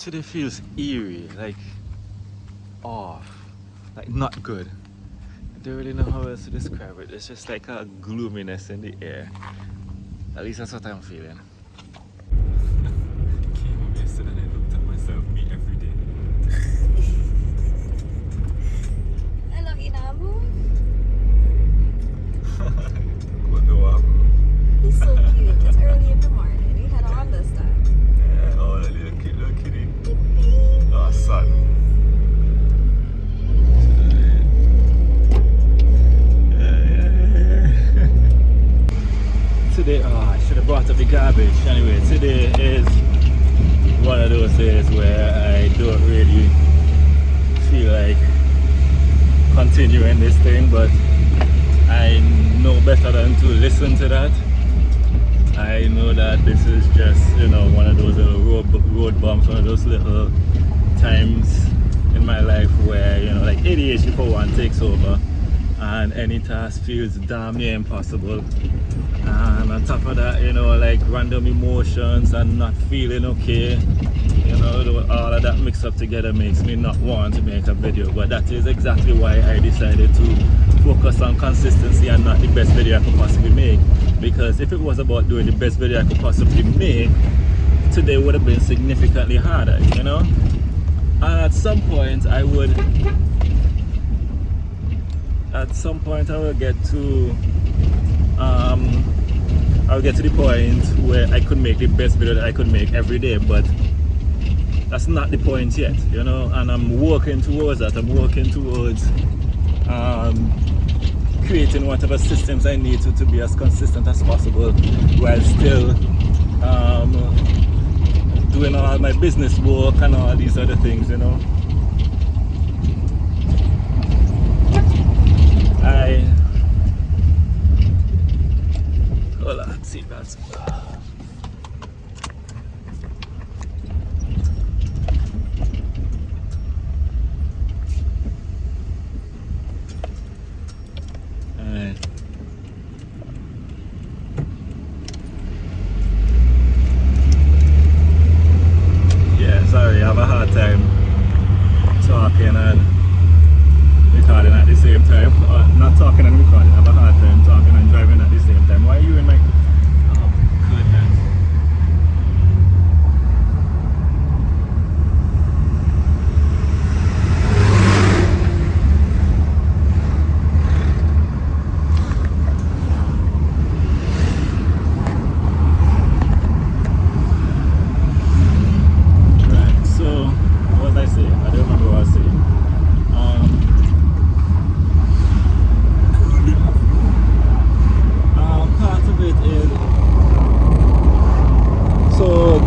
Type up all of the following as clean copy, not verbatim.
Today feels eerie, like off, like not good. I don't really know how else to describe it. It's just like a gloominess in the air. At least that's what I'm feeling. Came home yesterday and I looked at myself, me every day. I love you, Nabu. What do I do? He's so cute. It's early in the morning. He had on this time. Yeah, oh, that little kitty. Oh, son. Today, I should have brought up the garbage. Anyway, today is one of those days where I don't really feel like continuing this thing, but I know better than to listen to that. I know that this is just, one of those little road bumps, one of those little times in my life where, like ADHD for one takes over and any task feels damn near impossible. And on top of that, like random emotions and not feeling okay, all of that mixed up together makes me not want to make a video. But that is exactly why I decided to focus on consistency and not the best video I could possibly make. Because if it was about doing the best video I could possibly make, today would have been significantly harder, And at some point I would get to I'll get to the point where I could make the best video that I could make every day, but that's not the point yet, and I'm working towards that. I'm working towards creating whatever systems I need to be as consistent as possible while still doing all my business work and all these other things, Hold on, see that's sorry, I have a hard time talking and recording at the same time. Not talking and recording, I have a hard time talking and driving at the same time. Why are you in my... Oh, goodness.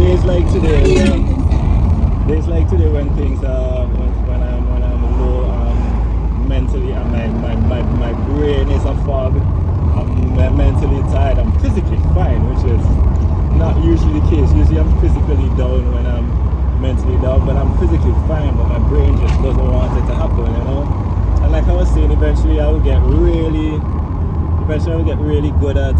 Days like today when things are when I'm low mentally and my brain is a fog, I'm mentally tired. I'm physically fine, which is not usually the case. Usually I'm physically down when I'm mentally down, but I'm physically fine, but my brain just doesn't want it to happen, And like I was saying, eventually I will get really good at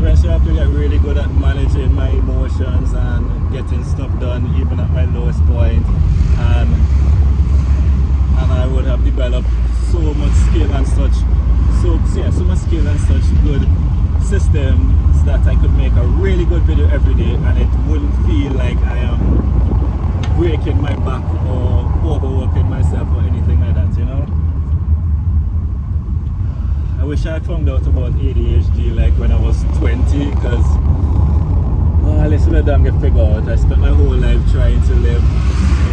Eventually I have to get really good at managing my emotions and getting stuff done even at my lowest point, and I would have developed so much skill and such good systems that I could make a really good video every day and it wouldn't feel like I am breaking my back or overworking myself or anything like that, I wish I found out about ADHD like when I was 20, because listen to them get figured out. I spent my whole life trying to live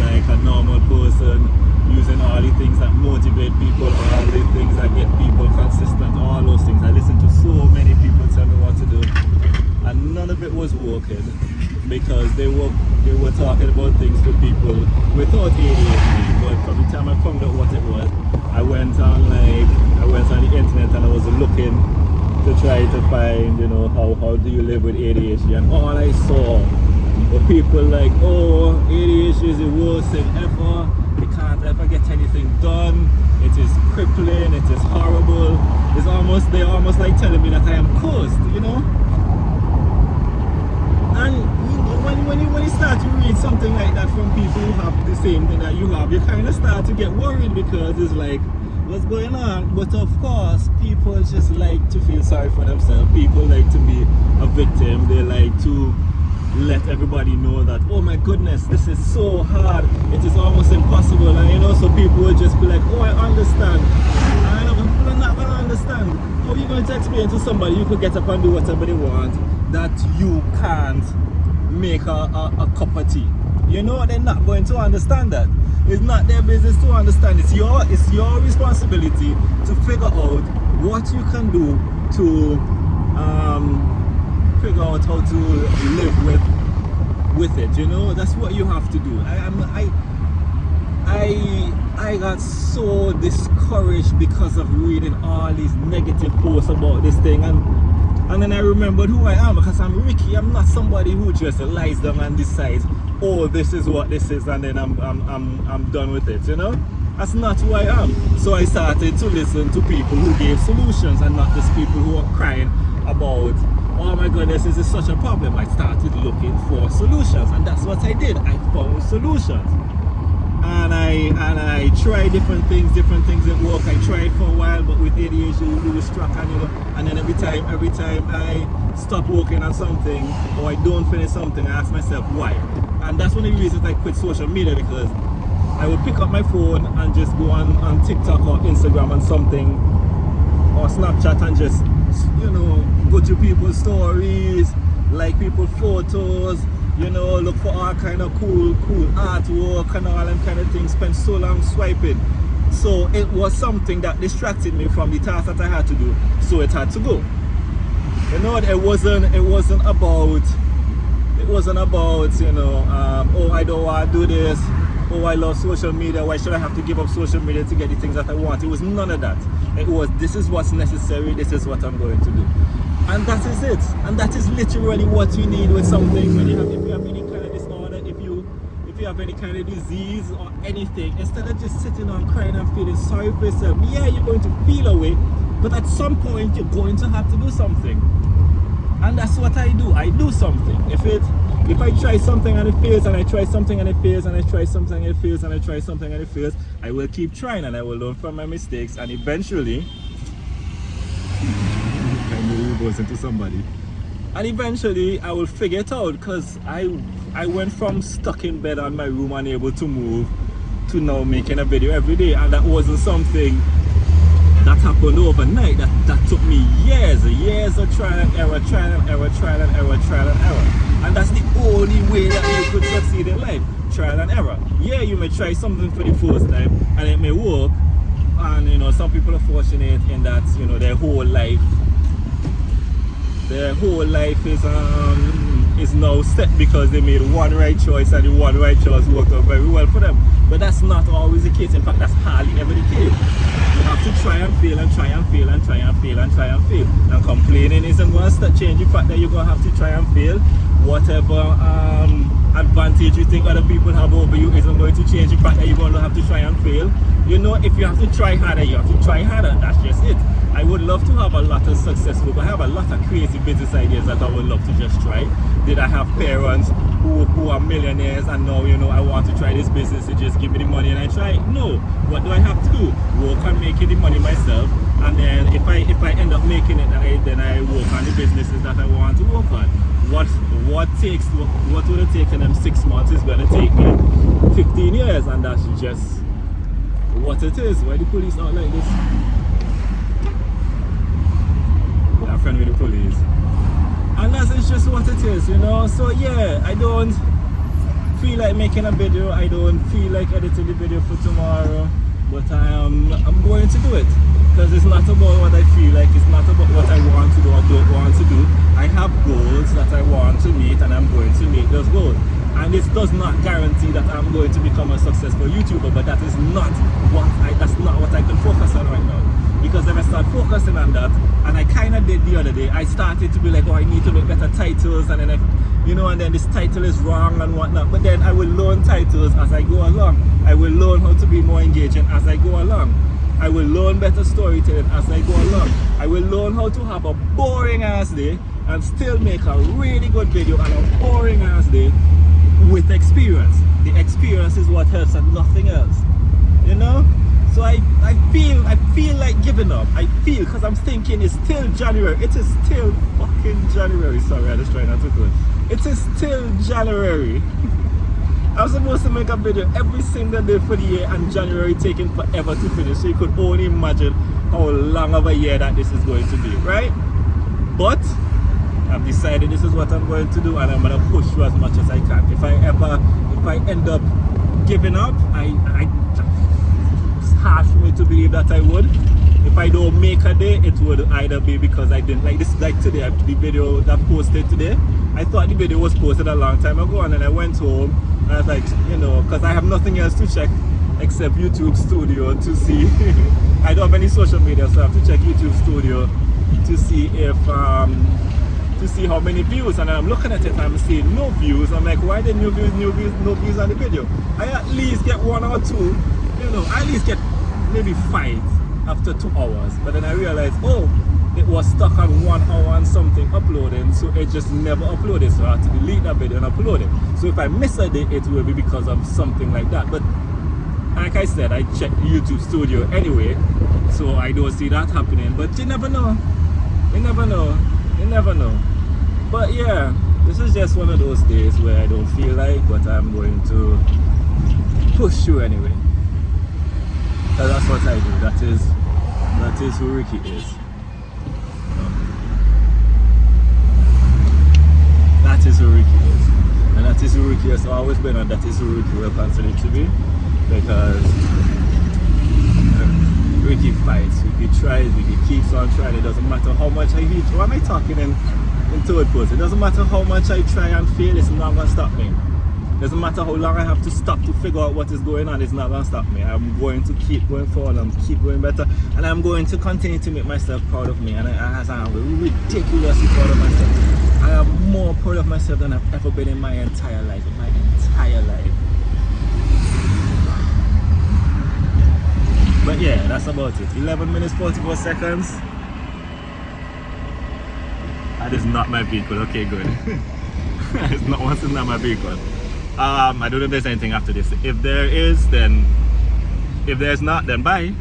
like a normal person, using all the things that motivate people, all the things that get people consistent, all those things. I listened to so many people tell me what to do, and none of it was working because they were talking about things for people without ADHD. But from the time I found out what it was, I went on the internet and I was looking to try to find, how do you live with ADHD, and all I saw were people like, oh, ADHD is the worst thing ever, you can't ever get anything done, it is crippling, it is horrible. They're almost like telling me that I am cursed, And when start to read something like that from people who have the same thing that you have, you kind of start to get worried because it's like, what's going on? But of course, people just like to feel sorry for themselves. People like to be a victim. They like to let everybody know that, oh my goodness, this is so hard. It is almost impossible. And you know, so people will just be like, oh, I understand. And I know people are not going to understand. How are you going to explain to somebody you could get up and do whatever they want that you can't make a cup of tea? You know, they're not going to understand that. It's not their business to understand. It's your responsibility to figure out what you can do to figure out how to live with it. You know, that's what you have to do. I got so discouraged because of reading all these negative posts about this thing, and then I remembered who I am, because I'm Ricky. I'm not somebody who just lies down and decides, oh, this is what this is, and then I'm done with it, you know? That's not who I am. So I started to listen to people who gave solutions and not just people who are crying about, oh my goodness, this is such a problem. I started looking for solutions, and that's what I did. I found solutions. And I tried different things that work. I tried for a while, but with ADHD you lose track, and you know, and then every time I stop working on something or I don't finish something, I ask myself why. And that's one of the reasons I quit social media, because I would pick up my phone and just go on TikTok or Instagram and something, or Snapchat, and just, you know, go to people's stories, like people's photos, you know, look for all kind of cool artwork and all them kind of things, spend so long swiping. So it was something that distracted me from the task that I had to do, so it had to go. You know, it wasn't about, you know, oh, I don't want to do this, oh, I love social media, why should I have to give up social media to get the things that I want? It was none of that. It was, this is what's necessary, this is what I'm going to do. And that is it. And that is literally what you need with something. When if you have any kind of disorder, if you have any kind of disease or anything, instead of just sitting on crying and feeling sorry for yourself, yeah, you're going to feel away, but at some point you're going to have to do something. And that's what I do. I do something. If I try something and it fails, and I try something and it fails, and I try something and it fails, and I try something and it fails, I will keep trying, and I will learn from my mistakes, and eventually goes into somebody, and eventually I will figure it out, because I went from stuck in bed on my room unable to move to now making a video every day, and that wasn't something that happened overnight. That took me years of trial and error, and that's the only way that you could succeed in life, trial and error. Yeah, you may try something for the first time and it may work, and you know, some people are fortunate in that, you know, their whole life is now set because they made one right choice, and the one right choice worked out very well for them. But that's not always the case. In fact, that's hardly ever the case. You have to try and fail and try and fail and try and fail and try and fail. And complaining isn't going to change the fact that you're going to have to try and fail. Whatever advantage you think other people have over you isn't going to change the fact that you're going to have to try and fail. You know, if you have to try harder, you have to try harder. That's just it. I would love to have a lot of successful, but I have a lot of crazy business ideas that I would love to just try. Did I have parents who are millionaires, and now, you know, I want to try this business, so just give me the money and I try it? No. What do I have to do? Work on making the money myself, and then if I end up making it, then I work on the businesses that I want to work on. What would it take in them 6 months is going to take me 15 years, and that's just what it is. Why the police not like this? We're a friend with the police. And that's just what it is, you know. So yeah, I don't feel like making a video, I don't feel like editing the video for tomorrow, but I'm going to do it, because it's not about what I feel like, it's not about what I want to do or don't want to do. I have goals that I want to meet, and I'm going to meet those goals. And this does not guarantee that I'm going to become a successful YouTuber, but that is not that's not what I can focus on right now. Because if I start focusing on that, and I kind of did the other day, I started to be like, oh, I need to make better titles, and then and then this title is wrong and whatnot. But then I will learn titles as I go along. I will learn how to be more engaging as I go along. I will learn better storytelling as I go along. I will learn how to have a boring ass day and still make a really good video on a boring ass day with the experience. The experience is what helps and nothing else. You know? So I feel like giving up. I feel, because I'm thinking it's still January. It is still fucking January. Sorry, I just trying not to go. It is still January. I'm supposed to make a video every single day for the year, and January taking forever to finish. So you could only imagine how long of a year that this is going to be, right? But I've decided this is what I'm going to do, and I'm going to push through as much as I can. If I end up giving up, it's hard for me to believe that I would. If I don't make a day, it would either be because I didn't like this. Like today, the video that posted today, I thought the video was posted a long time ago, and then I went home and I was like, you know, because I have nothing else to check except YouTube Studio to see. I don't have any social media, so I have to check YouTube Studio to see if to see how many views. And then I'm looking at it and I'm seeing no views. I'm like, why did no views on the video? I at least get 1 or 2, you know, I at least get maybe 5 after 2 hours. But then I realized, oh, it was stuck on 1 hour and something uploading, so it just never uploaded. So I had to delete that video and upload it. So if I miss a day, it will be because of something like that. But like I said, I checked YouTube Studio anyway, so I don't see that happening. But you never know. You never know. You never know. But yeah, this is just one of those days where I don't feel like, but I'm going to push through anyway. So that's what I do. That is who Ricky is. That is who Ricky is. And that is who Ricky has always been, and that is who Ricky will continue to be. Because Ricky fights, Ricky tries, Ricky keeps on trying. It doesn't matter how much I hit. Why am I talking in third person? It doesn't matter how much I try and fail, it's not going to stop me. It doesn't matter how long I have to stop to figure out what is going on, it's not going to stop me. I'm going to keep going forward, I'm keep going better, and I'm going to continue to make myself proud of me. And I'm ridiculously proud of myself. I am more proud of myself than I've ever been in my entire life. But yeah, that's about it. 11 minutes 44 seconds. That is not my vehicle. Okay, good. It's not once it's not my vehicle. I don't know if there's anything after this. If there is, then if there's not, then bye.